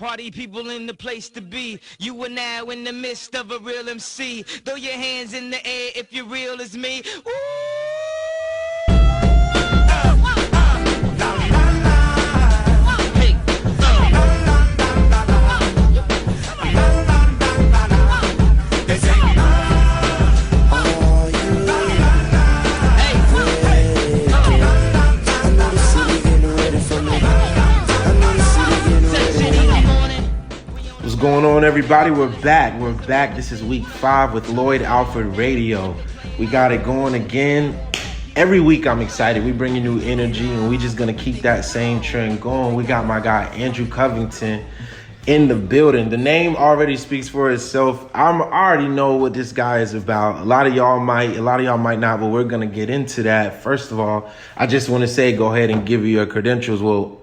Party people in the place to be. You are now in the midst of a real MC. Throw your hands in the air if you're real as me. Woo! What's going on, everybody? We're back. This is week 5 with Lloyd Alford Radio. We got it going again. Every week I'm excited. We bring you new energy, and we just gonna keep that same trend going. We got my guy Andrew Covington in the building. The name already speaks for itself. I already know what this guy is about. A lot of y'all might not, but we're gonna get into that. First of all, I just want to say, go ahead and give you your credentials. Well,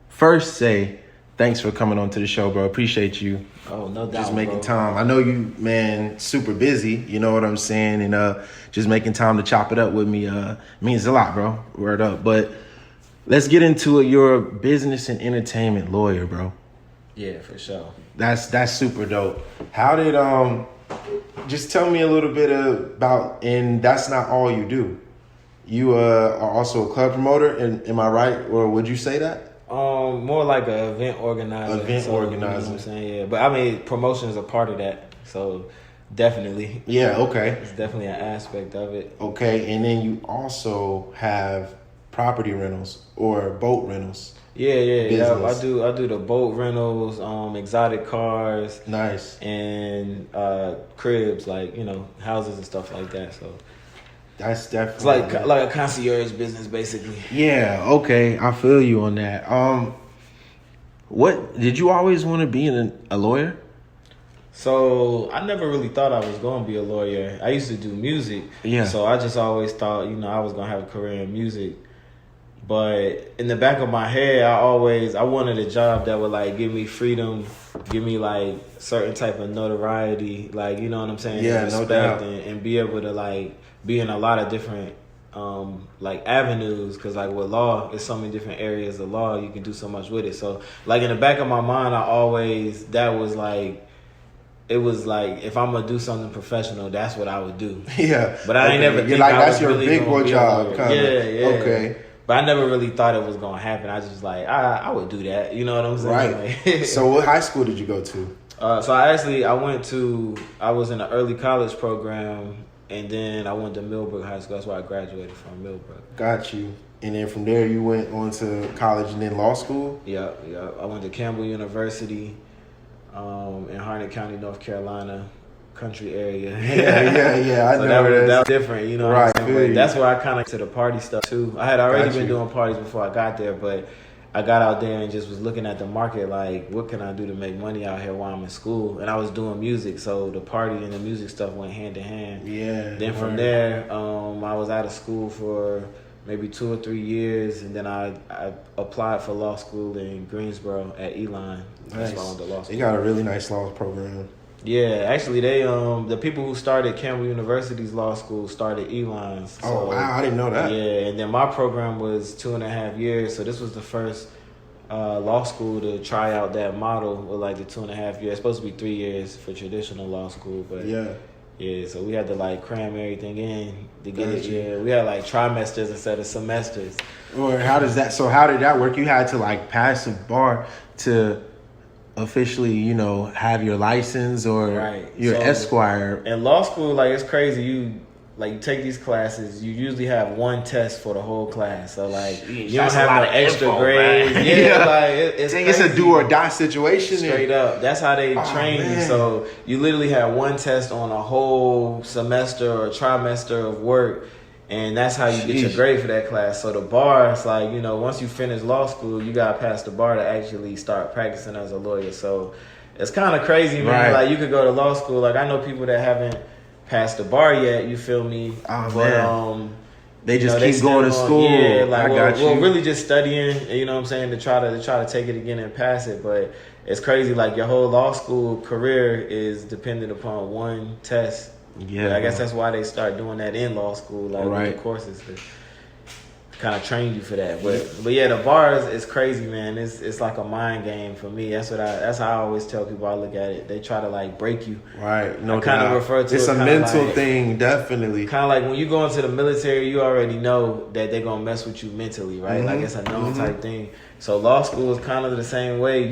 first say, thanks for coming on to the show, bro. Appreciate you. Oh, no doubt, just making bro. time. I know you, man, super busy. You know what I'm saying? And just making time to chop it up with me means a lot, bro. Word up. But let's get into it. You're a business and entertainment lawyer, bro. Yeah, for sure. That's super dope. How did just tell me a little bit about, and that's not all you do. You are also a club promoter, am I right? Or would you say that? More like an event organizer. Organizer. You know what I'm saying? Yeah. But I mean, promotion is a part of that. So definitely. Yeah, okay. It's definitely an aspect of it. Okay, and then you also have property rentals or boat rentals. Yeah. I do the boat rentals, exotic cars. Nice. And cribs, like, you know, houses and stuff like that. So that's definitely, it's like a concierge business, basically. Yeah, okay. I feel you on that. What did you always want to be a lawyer? So I never really thought I was going to be a lawyer. I used to do music. Yeah. So I just always thought, you know, I was going to have a career in music. But in the back of my head, I wanted a job that would, like, give me freedom, give me, like, certain type of notoriety, like, you know what I'm saying? Yeah, respect, no doubt. and be able to, like, be in a lot of different, like, avenues. Because, like, with law, there's so many different areas of law. You can do so much with it. So, like, in the back of my mind, it was like, if I'm gonna do something professional, that's what I would do. Yeah. But I ain't never think like, I that's was your really big boy job, kind of. Yeah. Okay. But I never really thought it was gonna happen. I just like, I would do that. You know what I'm saying? Right. Like, So what high school did you go to? So I was in an early college program, and then I went to Millbrook High School. That's why I graduated from Millbrook. Got you. And then from there you went on to college and then law school? Yeah. I went to Campbell University, in Harnett County, North Carolina, country area. Yeah. I so know that was different, you know what right, I'm saying? But that's you. where I kind of to the party stuff too. I had already Got been you. doing parties before I got there, but I got out there and just was looking at the market, like, what can I do to make money out here while I'm in school? And I was doing music, so the party and the music stuff went hand in hand. Yeah. Then from there, I was out of school for maybe 2 or 3 years, and then I applied for law school in Greensboro at Elon. That's why I went to law school. They got a really nice law program. Yeah, actually, they the people who started Campbell University's law school started Elon's. Oh, wow, I didn't know that. Yeah, and then my program was 2.5 years, so this was the first law school to try out that model with, like, the 2.5 years. It's supposed to be 3 years for traditional law school, but yeah, so we had to, like, cram everything in to get it. Yeah, we had, like, trimesters instead of semesters. Or how did that work? You had to, like, pass a bar to officially, you know, have your license or your Esquire. In law school, like, it's crazy. You take these classes, you usually have one test for the whole class. So, like, you don't have no extra grades. Man. Yeah, like, it's a do or die situation. Straight up. That's how they train you. So you literally have one test on a whole semester or trimester of work. And that's how you get your grade for that class. So the bar, it's like, you know, once you finish law school, you got to pass the bar to actually start practicing as a lawyer. So it's kind of crazy, man. Right. Like, you could go to law school. Like, I know people that haven't passed the bar yet, you feel me? Oh, but, man. They just keep going to school. Yeah, like, we're really just studying, you know what I'm saying, to try to take it again and pass it. But it's crazy, like, your whole law school career is dependent upon one test. Yeah, but I guess that's why they start doing that in law school, like, with the courses. kind of train you for that. But yeah, the bars is crazy, man. It's like a mind game for me. That's how I always tell people I look at it. They try to like break you. Right. No, kind of refer to it's it a mental thing, definitely. Kind of like when you go into the military, you already know that they're gonna mess with you mentally, right? Like it's a known type thing. So law school is kind of the same way.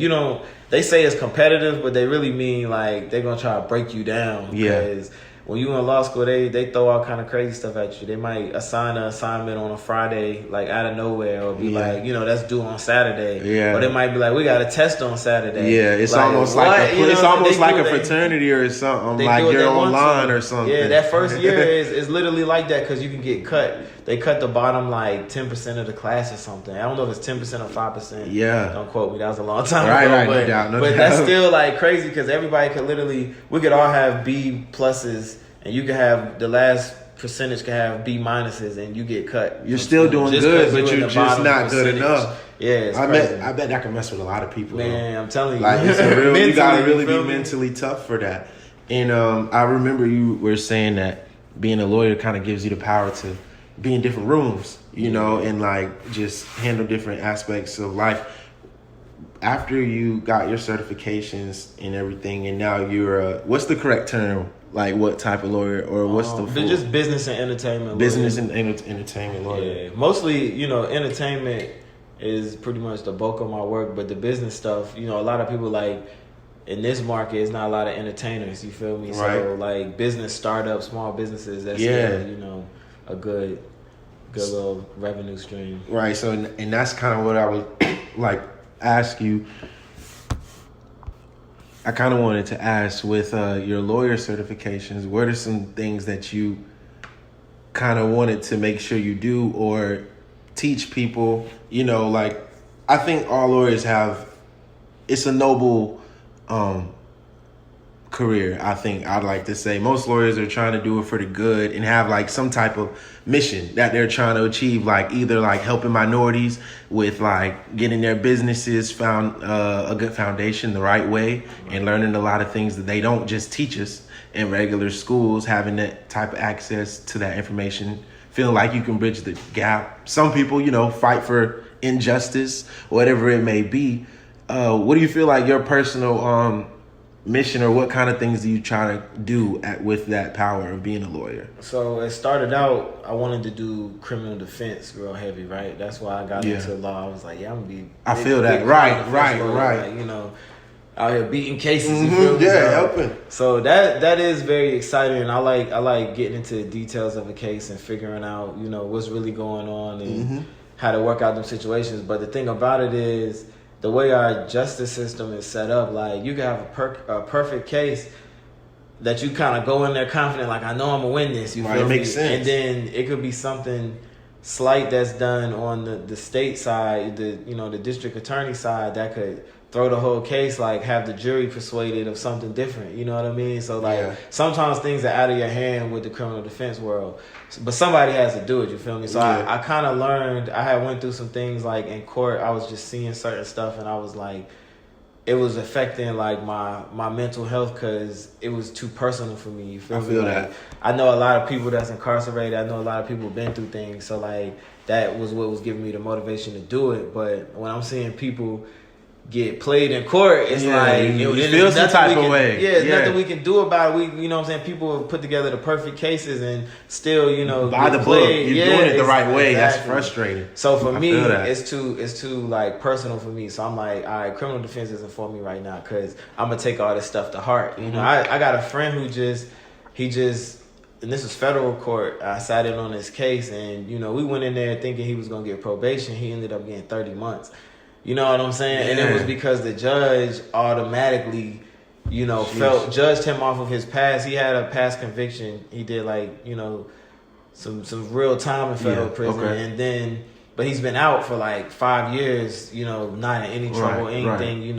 They say it's competitive, but they really mean like they're gonna try to break you down. Because when you in law school, they throw all kind of crazy stuff at you. They might assign an assignment on a Friday, like out of nowhere, or be like, that's due on Saturday. Yeah. Or they might be like, we got a test on Saturday. Yeah, it's like, almost like it's almost like a fraternity or something. Like you're online or something. Yeah, that first year is literally like that because you can get cut. They cut the bottom like 10% of the class or something. I don't know if it's 10% or 5%. Yeah. Don't quote me. That was a long time ago. Right, but, no doubt. But that's still like crazy because everybody could we could all have B pluses and you could have the last percentage could have B minuses and you get cut. You're still doing good, but you're just not good enough. Yeah, I bet that can mess with a lot of people. Man, I'm telling you. Like, it's a real, you gotta really be mentally tough for that. And I remember you were saying that being a lawyer kind of gives you the power to be in different rooms, and like just handle different aspects of life. After you got your certifications and everything, and now you're what's the correct term? Like what type of lawyer, or what's the full? Just business and entertainment. Business and entertainment lawyer. Yeah, mostly entertainment is pretty much the bulk of my work, but the business stuff, a lot of people like in this market, it's not a lot of entertainers. You feel me? Right. So like business startups, small businesses. That's a good little revenue stream. Right. So and that's kind of what I would like ask you. I kind of wanted to ask with your lawyer certifications, what are some things that you kind of wanted to make sure you do or teach people? Like I think all lawyers it's a noble career. I think I'd like to say most lawyers are trying to do it for the good and have like some type of mission that they're trying to achieve, like either like helping minorities with like getting their businesses found a good foundation the right way and learning a lot of things that they don't just teach us in regular schools, having that type of access to that information, feeling like you can bridge the gap. Some people, fight for injustice, whatever it may be. What do you feel like your personal mission, or what kind of things do you try to do with that power of being a lawyer? So it started out, I wanted to do criminal defense real heavy, right? That's why I got into law. I was like, I'm gonna be. I feel that. Right. Like, out here beating cases. You feel me? Helping. So that is very exciting. I like getting into the details of a case and figuring out, what's really going on and how to work out them situations. But the thing about it is, the way our justice system is set up, like you can have a perfect case that you kind of go in there confident, like I know I'm gonna win this. You feel me? It makes sense. And then it could be something slight that's done on the state side, the district attorney side, that could throw the whole case, like have the jury persuaded of something different. You know what I mean? So like sometimes things are out of your hand with the criminal defense world, but somebody has to do it. You feel me? So I kind of learned. I had went through some things like in court. I was just seeing certain stuff, and I was like, it was affecting like my mental health because it was too personal for me. You feel me? I feel that. I know a lot of people that's incarcerated. I know a lot of people been through things. So like that was what was giving me the motivation to do it. But when I'm seeing people get played in court, it's like you feel some type of way. Yeah, there's nothing we can do about it. We, people have put together the perfect cases and still, by the book, you're doing it the right way. Exactly. That's frustrating. So for me, it's too like personal for me. So I'm like, all right, criminal defense isn't for me right now because I'm gonna take all this stuff to heart. I got a friend who and this was federal court. I sat in on this case, and we went in there thinking he was gonna get probation. He ended up getting 30 months. You know what I'm saying? Yeah. And it was because the judge automatically, judged him off of his past. He had a past conviction. He did some real time in federal prison. Okay. And then, but he's been out for like 5 years, not in any trouble, anything,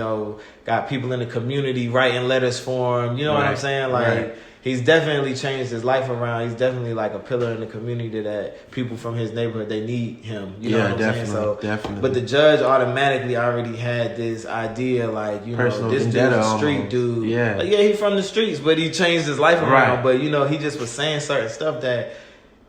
got people in the community writing letters for him. You know what I'm saying? Like, he's definitely changed his life around. He's definitely like a pillar in the community that people from his neighborhood, they need him. You know what I'm saying? So, definitely. But the judge automatically already had this idea, like, personal this dude's a street dude. Yeah. Like, he's from the streets, but he changed his life around. But, he just was saying certain stuff that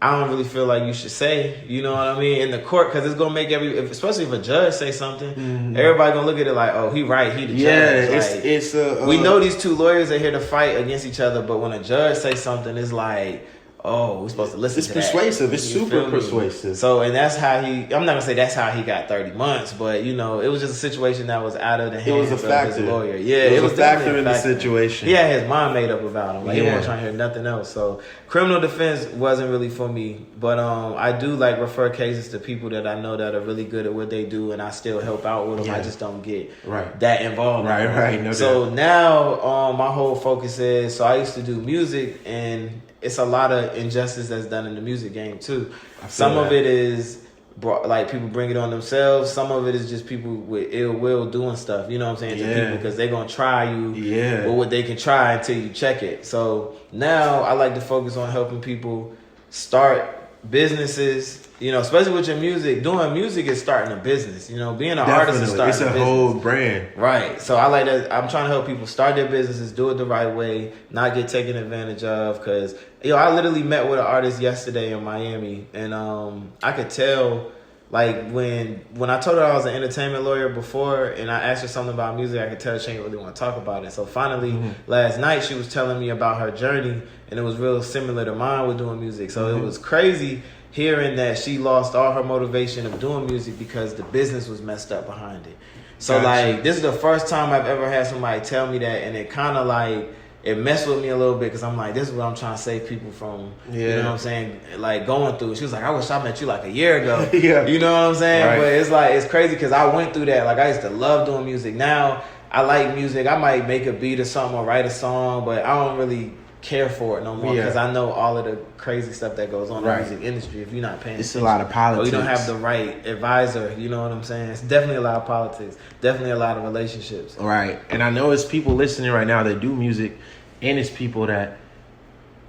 I don't really feel like you should say, you know what I mean, in the court, because it's gonna make especially if a judge say something, everybody gonna look at it like, oh, he right, he the judge. Yeah, we know these two lawyers are here to fight against each other, but when a judge say something, it's like, oh, we're supposed to listen to that. It's persuasive. It's super persuasive. So, and that's how I'm not going to say that's how he got 30 months, but, you know, it was just a situation that was out of the hands of his lawyer. Yeah, it was a factor in the situation. He had his mind made up about him. Like, he wasn't trying to hear nothing else. So, criminal defense wasn't really for me. But I do, like, refer cases to people that I know that are really good at what they do, and I still help out with them. Yeah. I just don't get that involved. Right. No so, doubt. now, my whole focus is, so I used to do music, and it's a lot of injustice that's done in the music game too. Some of it is like people bring it on themselves. Some of it is just people with ill will doing stuff. You know what I'm saying? To people, because they're gonna try you with what they can try until you check it. So now I like to focus on helping people start businesses. You know, especially with your music. Doing music is starting a business. You know, being an artist is starting a business. It's a whole brand. Right. So I like that. I'm trying to help people start their businesses, do it the right way, not get taken advantage of. Because, I literally met with an artist yesterday in Miami, and I could tell, like, when I told her I was an entertainment lawyer before, and I asked her something about music, I could tell she didn't really want to talk about it. So finally, last night, she was telling me about her journey, and it was real similar to mine with doing music. So it was crazy hearing that she lost all her motivation of doing music because the business was messed up behind it. So, like, this is the first time I've ever had somebody tell me that, and it kind of, like, it messed with me a little bit, because I'm like, this is what I'm trying to save people from, you know what I'm saying, like, going through. She was like, I wish I met you, like, a year ago. You know what I'm saying? Right. But it's, like, it's crazy, because I went through that. Like, I used to love doing music. Now, I like music. I might make a beat or something or write a song, but I don't really care for it no more, because I know all of the crazy stuff that goes on in the music industry. If you're not paying attention, a lot of politics, or you don't have the right advisor, you know what I'm saying? It's definitely a lot of politics, definitely a lot of relationships. Right. And I know it's people listening right now that do music, and it's people that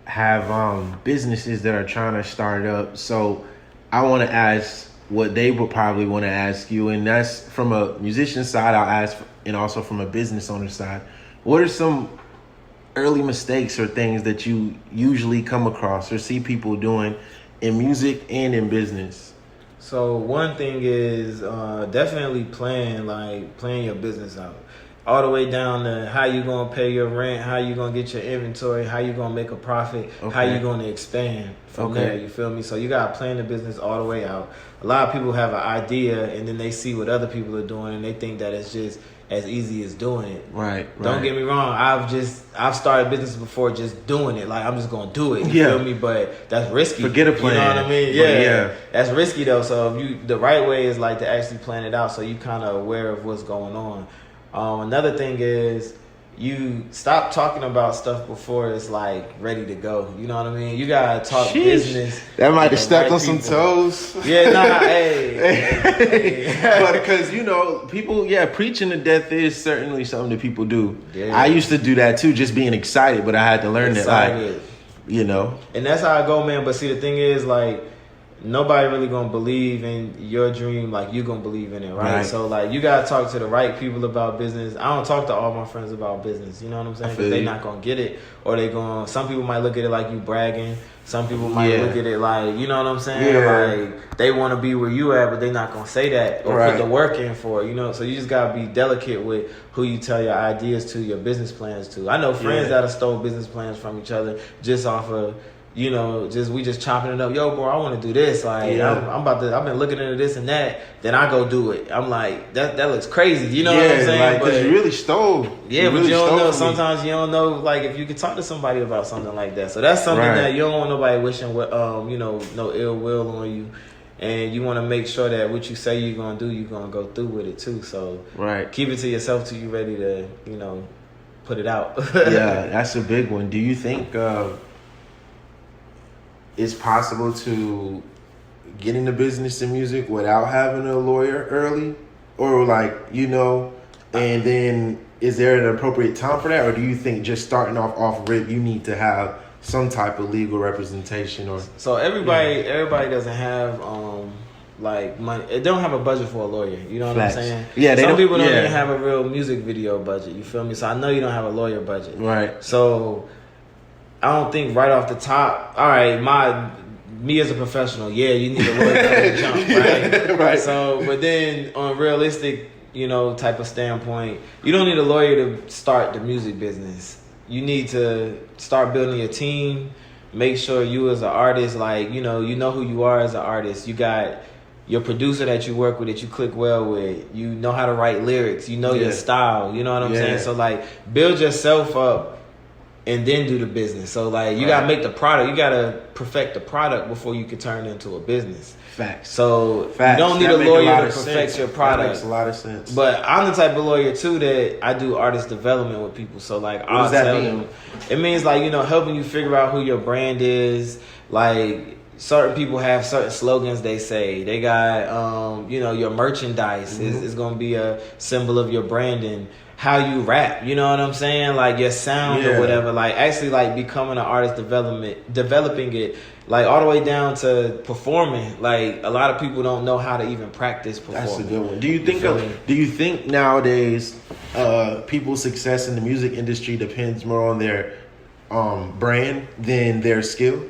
have businesses that are trying to start up. So I want to ask what they would probably want to ask you, and that's from a musician side, I'll ask, and also from a business owner side. What are some early mistakes or things that you usually come across or see people doing in music and in business? So one thing is definitely planning your business out. All the way down to how you going to pay your rent, how you going to get your inventory, how you going to make a profit, how you going to expand from there, you feel me? So you got to plan the business all the way out. A lot of people have an idea, and then they see what other people are doing, and they think that it's just as easy as doing it. Right. Don't get me wrong. I've started businesses before just doing it. Like, I'm just gonna do it. You feel me? But that's risky. Forget a plan. You know what I mean? Yeah. That's risky though. So the right way is like to actually plan it out, so you kind of aware of what's going on. Another thing is, you stop talking about stuff before it's like ready to go. You know what I mean? You gotta talk business. That might have stepped on some toes. Yeah, hey. But because people, preaching to death is certainly something that people do. Yeah. I used to do that too, just being excited, but I had to learn that, And that's how I go, man. But see, the thing is, like, nobody really gonna believe in your dream like you gonna believe in it, right? So, like, you gotta talk to the right people about business. I don't talk to all my friends about business, you know what I'm saying? Because they're not gonna get it, or some people might look at it like you bragging. Some people might look at it like, you know what I'm saying? Like, they want to be where you at, but they're not gonna say that or put the work in for it, So you just gotta be delicate with who you tell your ideas to, your business plans to. I know friends that have stole business plans from each other just off of, we just chopping it up. Yo, bro, I want to do this. Like, I've been looking into this and that. Then I go do it. I'm like, that looks crazy. You know what I'm saying? Like, because you really stole. Yeah, but you don't know. Sometimes you don't know, like, if you can talk to somebody about something like that. So that's something that you don't want nobody wishing, no ill will on you. And you want to make sure that what you say you're going to do, you're going to go through with it too. So keep it to yourself till you're ready to, put it out. Yeah, that's a big one. Do you think it's possible to get into business and music without having a lawyer early? Or and then is there an appropriate time for that? Or do you think just starting off rip, you need to have some type of legal representation? Or so everybody doesn't have money. They don't have a budget for a lawyer. You know what I'm saying? Yeah, some people don't even have a real music video budget. You feel me? So I know you don't have a lawyer budget. Right. So I don't think right off the top, all right, me as a professional, you need a lawyer to jump, right? Right. So, but then on a realistic, type of standpoint, you don't need a lawyer to start the music business. You need to start building your team. Make sure you as an artist, like, you know who you are as an artist. You got your producer that you work with, that you click well with. You know how to write lyrics. You know your style. You know what I'm saying? So, like, build yourself up and then do the business. So, like, you got to make the product. You got to perfect the product before you can turn it into a business. Facts. So, you don't need a lawyer to perfect your product. That makes a lot of sense. But I'm the type of lawyer, too, that I do artist development with people. So, like, what does that mean? It means, like, helping you figure out who your brand is. Like, certain people have certain slogans they say. They got, your merchandise is going to be a symbol of your branding. How you rap, you know what I'm saying? Like, your sound or whatever. Like, actually, like, becoming an artist developing it, like, all the way down to performing. Like, a lot of people don't know how to even practice performing. That's a good one. Do you think nowadays people's success in the music industry depends more on their brand than their skill?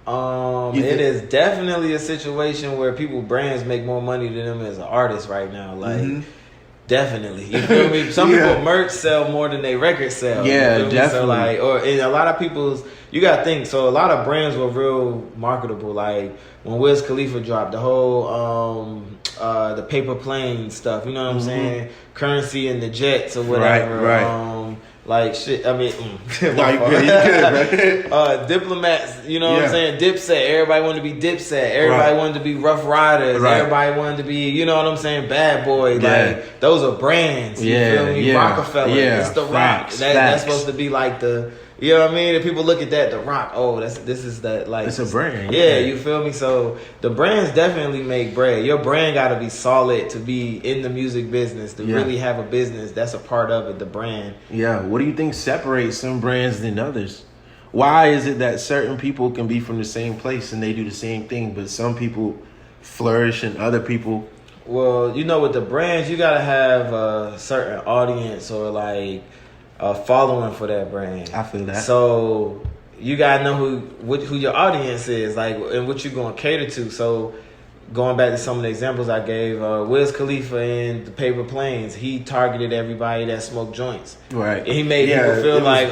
It is definitely a situation where people's brands make more money than them as an artist right now. Like, definitely. You feel me? Some people merch sell more than they record sell. Yeah, definitely. So, like, and a lot of people's, you gotta think, so a lot of brands were real marketable. Like, when Wiz Khalifa dropped, the whole the paper plane stuff, you know what I'm saying? Currency and the Jets or whatever. Right. Like, shit, I mean, no, you good, right? Diplomats, you know what I'm saying? Dipset, everybody wanted to be Dipset. Everybody wanted to be Rough Riders. Right. Everybody wanted to be, you know what I'm saying? Bad Boy. Like, those are brands. You feel me? Rockefeller. It's The Rock. That's supposed to be like the, you know what I mean? If people look at that, The Rock, this is that, like, it's a brand. Yeah, you feel me? So the brands definitely make bread. Your brand got to be solid to be in the music business, to really have a business. That's a part of it, the brand. Yeah. What do you think separates some brands than others? Why is it that certain people can be from the same place and they do the same thing, but some people flourish and other people? Well, with the brands, you got to have a certain audience or, like, a following for that brand. I feel that. So you gotta know who your audience is, like, and what you're gonna cater to. So going back to some of the examples I gave, Wiz Khalifa in the Paper Planes, he targeted everybody that smoked joints. Right. And he made people feel like,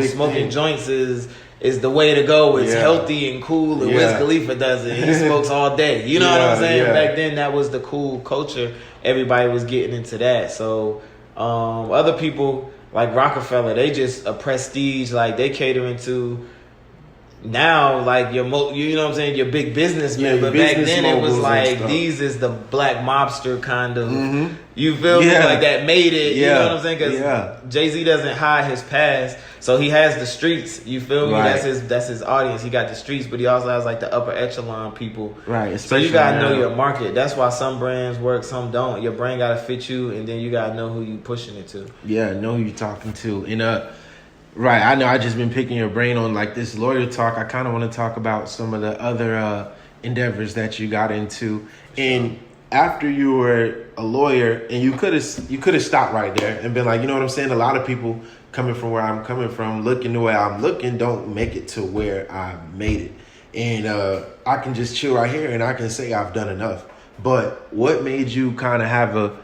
smoking joints is the way to go. It's healthy and cool, and Wiz Khalifa does it. He smokes all day. You know what I'm saying? Back then, that was the cool culture. Everybody was getting into that. So other people, like Rockefeller, they just a prestige, like, they catering to now, like, you know what I'm saying, your big businessmen. But back then it was like, these is the black mobster kind of, you feel me? Like, that made it, you know what I'm saying? Because Jay-Z doesn't hide his past, so he has the streets, you feel me? Right. That's his audience. He got the streets, but he also has, like, the upper echelon people. Right. So you gotta know your market. That's why some brands work, some don't. Your brand gotta fit you, and then you gotta know who you pushing it to. Yeah, know who you're talking to. And right, I know I just been picking your brain on, like, this lawyer talk. I kind of want to talk about some of the other endeavors that you got into. And after you were a lawyer, and you could have stopped right there and been like, you know what I'm saying? A lot of people coming from where I'm coming from, looking the way I'm looking, don't make it to where I made it. And I can just chill right here and I can say I've done enough. But what made you kind of have a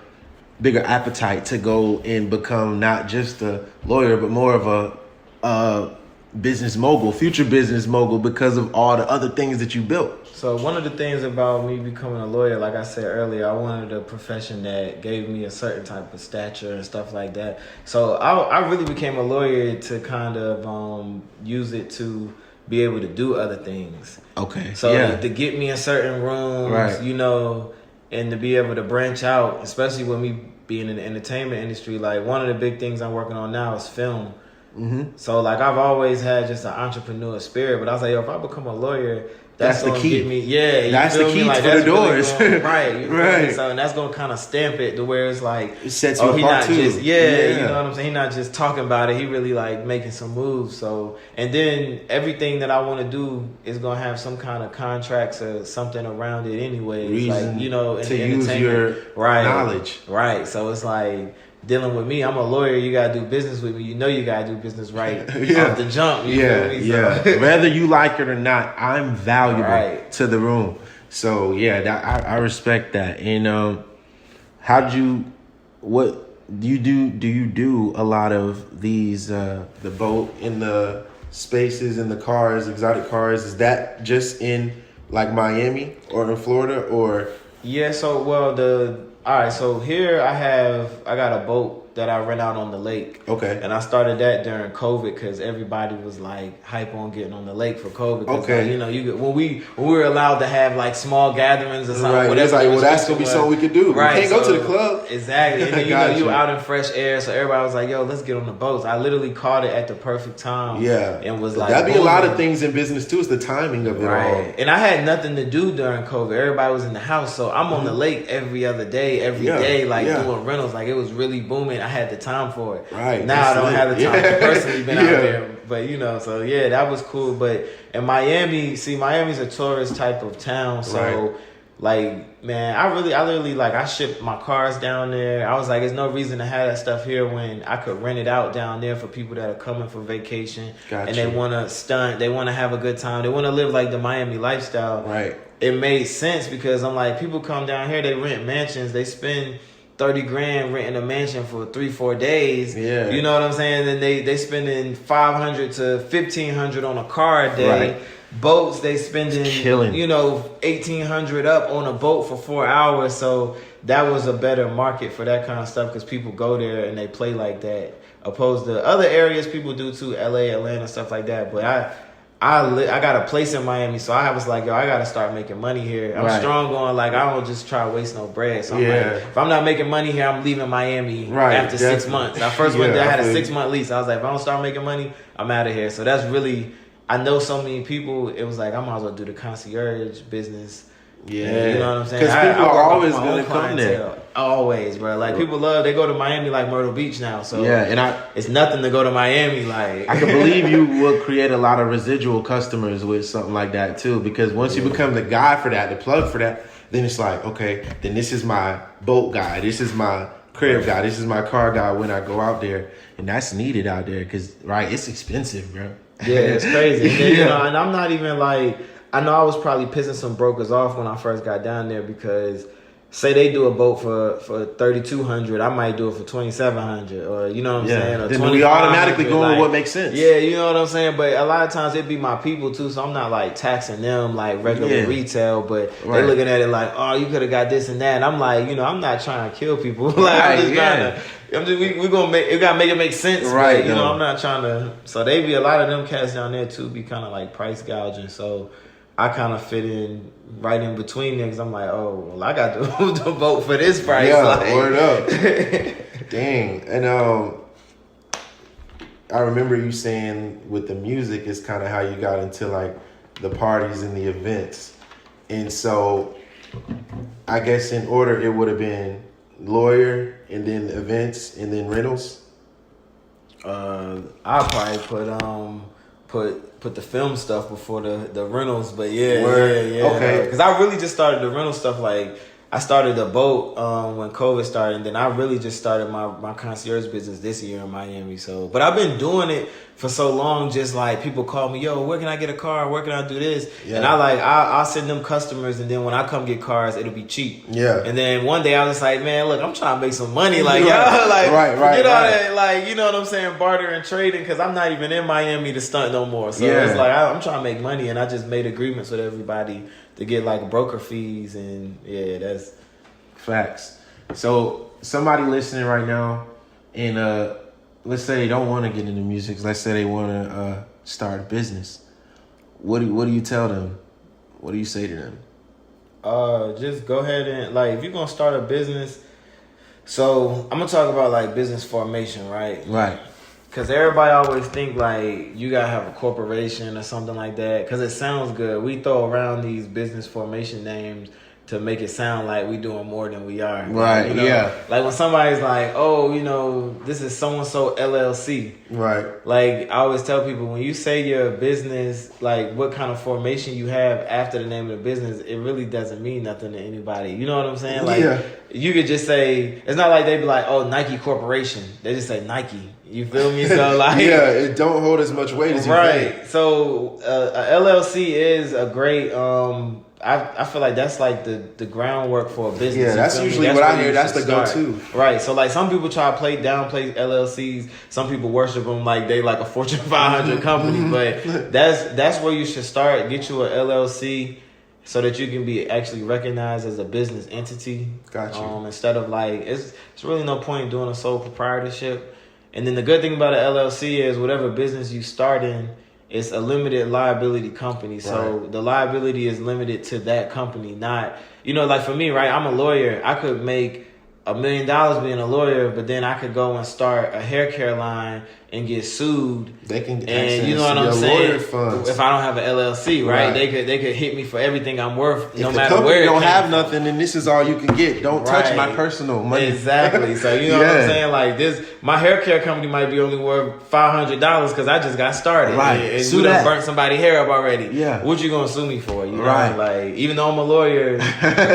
bigger appetite to go and become not just a lawyer, but more of a business mogul, future business mogul, because of all the other things that you built? So one of the things about me becoming a lawyer, like I said earlier, I wanted a profession that gave me a certain type of stature and stuff like that. So I really became a lawyer to kind of use it to be able to do other things. Okay. So to get me in certain rooms, and to be able to branch out, especially with me being in the entertainment industry. Like, one of the big things I'm working on now is film. So, like, I've always had just an entrepreneur spirit, but I was like, if I become a lawyer, that's the key. Get me, that's the key to the doors. Really right. So, and that's gonna kind of stamp it to where it's like, it sets you apart too. You know what I'm saying? He's not just talking about it. He really, like, making some moves. So, and then everything that I want to do is gonna have some kind of contracts or something around it anyway. Reason, like, in to use your knowledge. Right. So it's like, dealing with me. I'm a lawyer. You gotta do business with me. You know you gotta do business right off the jump. You feel me? So. Whether you like it or not, I'm valuable to the room. So I respect that. And what do you do? Do you do a lot of these the boat in the spaces in the cars, exotic cars? Is that just in like Miami or in Florida or? Yeah. So so here I got a boat that I rent out on the lake. Okay. And I started that during COVID because everybody was like hype on getting on the lake for COVID. Okay. Like, when we were allowed to have like small gatherings or something. Right. Whatever. It's like, that's gonna be something we could do. Right. We can't go to the club. Exactly. And then you out in fresh air, so everybody was like, "Yo, let's get on the boats." I literally caught it at the perfect time. Yeah. And was like, that'd be a lot of things in business too. It's the timing of it all. And I had nothing to do during COVID. Everybody was in the house, so I'm on the lake every other day, every day, doing rentals. Like it was really booming. I had the time for it. Right. Now I don't have the time. I've personally been out there. But that was cool. But in Miami, Miami's a tourist type of town. So man, I literally I shipped my cars down there. I was like, there's no reason to have that stuff here when I could rent it out down there for people that are coming for vacation. Gotcha. And they want to stunt. They want to have a good time. They want to live like the Miami lifestyle. Right. It made sense because I'm like, people come down here, they rent mansions, they spend $30,000 renting a mansion for 3-4 days. Yeah. You know what I'm saying? And they spending $500 to $1,500 on a car a day. Right. Boats, they spending $1,800 up on a boat for 4 hours. So that was a better market for that kind of stuff because people go there and they play like that. Opposed to other areas people do too, LA, Atlanta, stuff like that. But I got a place in Miami, so I was like, yo, I got to start making money here. I'm strong going, I don't just try to waste no bread. So I'm like, if I'm not making money here, I'm leaving Miami after 6 months. I first went there, I had a 6-month lease. I was like, if I don't start making money, I'm out of here. So that's really, I know so many people, it was like, I might as well do the concierge business. Yeah. You know what I'm saying? Because people are always going to come there. Always, bro. People love, they go to Miami like Myrtle Beach now. So and it's nothing to go to Miami. I can believe you will create a lot of residual customers with something like that too. Because once you become the guy for that, the plug for that, then it's like, okay, then this is my boat guy. This is my crib guy. This is my car guy when I go out there. And that's needed out there because, it's expensive, bro. Yeah, it's crazy. And then, and I'm not even I know I was probably pissing some brokers off when I first got down there because say they do a boat for $3,200, I might do it for $2,700, or you know what I'm saying? Or then we automatically go with what makes sense. Yeah, you know what I'm saying? But a lot of times it be my people too, so I'm not taxing them like regular retail, but they looking at it like, oh, you could have got this and that. And I'm like, I'm not trying to kill people. I'm just trying to. We gonna make it. Gotta make it make sense, right? But, I'm not trying to. So they be a lot of them cats down there too. Be kind of price gouging. So I kind of fit in right in between there because I'm like, oh, well, I got the vote for this price. Yeah, word up. Dang. And I remember you saying with the music is kind of how you got into the parties and the events. And so I guess in order it would have been lawyer and then events and then rentals. I'll probably put the film stuff before the rentals, but okay. Because I really just started the rental stuff. I started the boat when COVID started, and then I really just started my concierge business this year in Miami. So, but I've been doing it for so long. Just people call me, yo, where can I get a car? Where can I do this? Yeah. And I'll send them customers, and then when I come get cars, it'll be cheap. Yeah. And then one day I was like, man, look, I'm trying to make some money. Forget all that, you know what I'm saying, barter and trading, because I'm not even in Miami to stunt no more. So it's I'm trying to make money, and I just made agreements with everybody to get broker fees, and that's facts. So somebody listening right now, and let's say they don't want to get into music. Let's say they want to start a business. What do you tell them? What do you say to them? Just go ahead and if you're gonna start a business. So I'm gonna talk about business formation, right? Right. Because everybody always think you gotta have a corporation or something like that because it sounds good. We throw around these business formation names to make it sound like we doing more than we are. Right, you know? yeah. Like when somebody's like, oh, you know, this is so-and-so LLC. Right. Like I always tell people, when you say your business, like what kind of formation you have after the name of the business, it really doesn't mean nothing to anybody. You know what I'm saying? Like you could just say, it's not like they be like, oh, Nike Corporation. They just say Nike. You feel me? So like, it don't hold as much weight as you think. Right. So a LLC is a great. I feel like that's like the groundwork for a business. Yeah, that's usually what I hear. That's the go-to. Right. So like some people try to downplay LLCs. Some people worship them like they like a Fortune 500 company. But that's where you should start. Get you a LLC so that you can be actually recognized as a business entity. Gotcha. Instead of like it's really no point in doing a sole proprietorship. And then the good thing about an LLC is whatever business you start in, it's a limited liability company. So the liability is limited to that company, not, you know, like for me, right? I'm a lawyer. I could make $1 million being a lawyer, but then I could go and start a hair care line and get sued. They can, and you know what I'm saying? If I don't have an LLC, right? They could hit me for everything I'm worth, no matter where. If the company don't have nothing, then this is all you can get. Don't touch my personal money. Exactly. So you know what I'm saying? Like this, my hair care company might be only worth $500 because I just got started. Right. And you done burnt somebody's hair up already. Yeah. What you gonna sue me for? You know, like even though I'm a lawyer,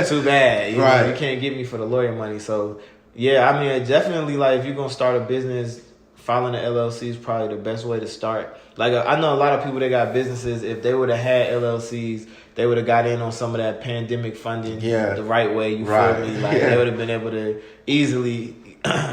too bad. You know, you can't get me for the lawyer money. So yeah, I mean, definitely, like if you're gonna start a business, filing an LLC is probably the best way to start. Like I know a lot of people that got businesses. If they would have had LLCs, they would have got in on some of that pandemic funding the right way. You feel me? Like they would have been able to easily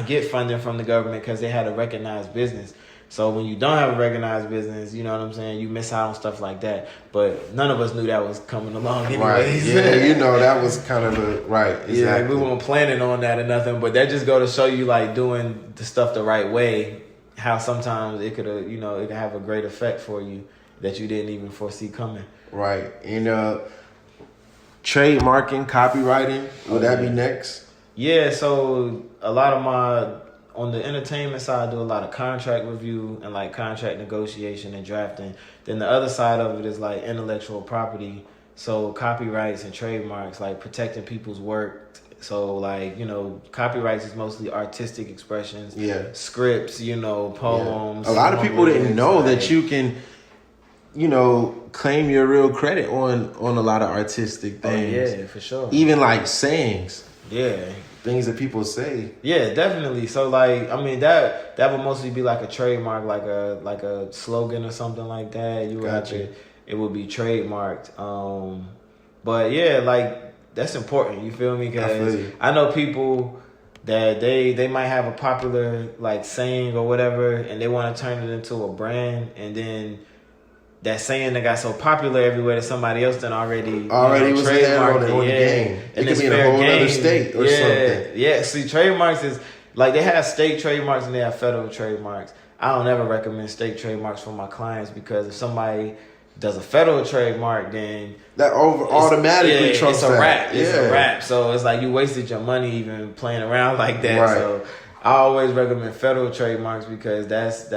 get funding from the government because they had a recognized business. So when you don't have a recognized business, you know what I'm saying, you miss out on stuff like that. But none of us knew that was coming along anyways. Right. Yeah, you know, that was kind of exactly. Yeah, we weren't planning on that or nothing. But that just go to show you, like, doing the stuff the right way, how sometimes it could, it could have a great effect for you that you didn't even foresee coming. Right. And trademarking, copywriting, would that be next? Yeah, so a lot of on the entertainment side, I do a lot of contract review and like contract negotiation and drafting. Then the other side of it is like intellectual property. So copyrights and trademarks, like protecting people's work. So like, copyrights is mostly artistic expressions. Yeah. Scripts, poems. Yeah. A lot of people didn't know that you can, claim your real credit on a lot of artistic things. Oh, yeah, for sure. Even like sayings. Yeah. Things that people say. Yeah, definitely. So like, I mean, that would mostly be like a trademark, like a slogan or something like that. You would have to, it would be trademarked. But yeah, like that's important. You feel me? Because I know people that they might have a popular like saying or whatever, and they want to turn it into a brand, and then that saying that got so popular everywhere that somebody else done already was there on the game. It could be in a whole other state or something. Yeah, see, trademarks is like they have state trademarks and they have federal trademarks. I don't ever recommend state trademarks for my clients because if somebody does a federal trademark, then that automatically trumps it's a wrap. It's a wrap. So it's like you wasted your money even playing around like that. Right. So I always recommend federal trademarks because that's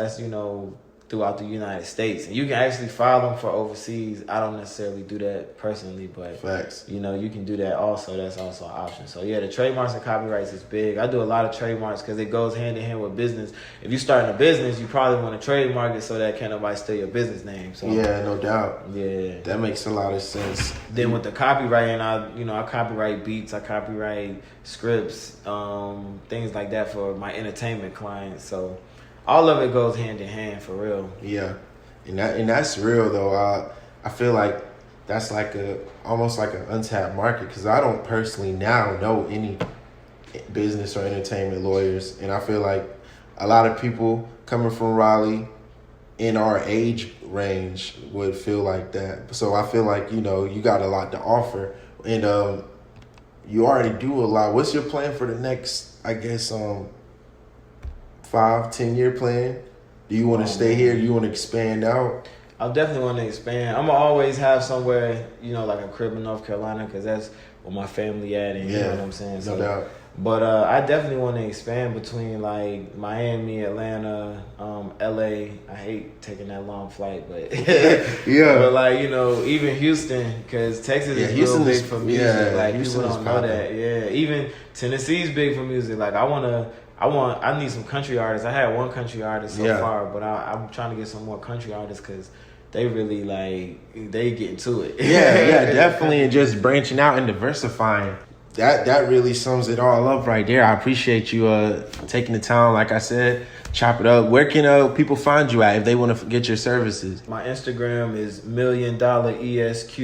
throughout the United States. And you can actually file them for overseas. I don't necessarily do that personally, but facts. You can do that also. That's also an option. So yeah, the trademarks and copyrights is big. I do a lot of trademarks because it goes hand in hand with business. If you're starting a business, you probably want to trademark it so that can't nobody steal your business name. So yeah, no doubt. Yeah. That makes a lot of sense. Then with the copywriting, I copyright beats, I copyright scripts, things like that for my entertainment clients. So all of it goes hand in hand for real. Yeah, and that's real though. I feel like that's like almost like an untapped market because I don't personally now know any business or entertainment lawyers, and I feel like a lot of people coming from Raleigh in our age range would feel like that. So I feel like you got a lot to offer, and you already do a lot. What's your plan for the next? I guess 5-10 year plan? Do you want to stay here? Do you want to expand out? I definitely want to expand. I'm gonna always have somewhere, like a crib in North Carolina, because that's where my family at, and you know what I'm saying. No doubt. But I definitely want to expand between like Miami, Atlanta, LA. I hate taking that long flight, but yeah. But like, you know, even Houston, because Texas is real big for music. Yeah, like Houston people don't know that. Yeah, even Tennessee's big for music. Like I need some country artists. I had one country artist so far, but I'm trying to get some more country artists because they really they get into it. yeah, definitely, and just branching out and diversifying. That really sums it all up right there. I appreciate you taking the time, like I said, chop it up. Where can people find you at if they want to get your services? My Instagram is $1 million ESQ.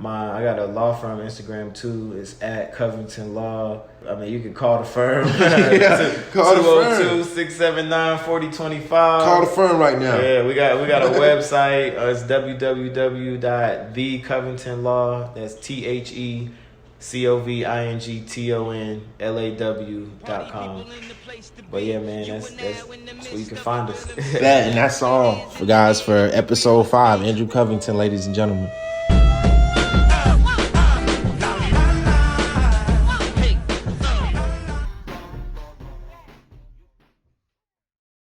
I got a law firm Instagram too. It's at Covington Law. I mean, you can call the firm. Call the firm. 202-679-4025. Call the firm right now. Yeah, we got a website. It's www.thecovingtonlaw. That's TheCovingtonLaw.com. But yeah, man, that's where you can find us. And that's all, guys, for episode 5. Andrew Covington, ladies and gentlemen.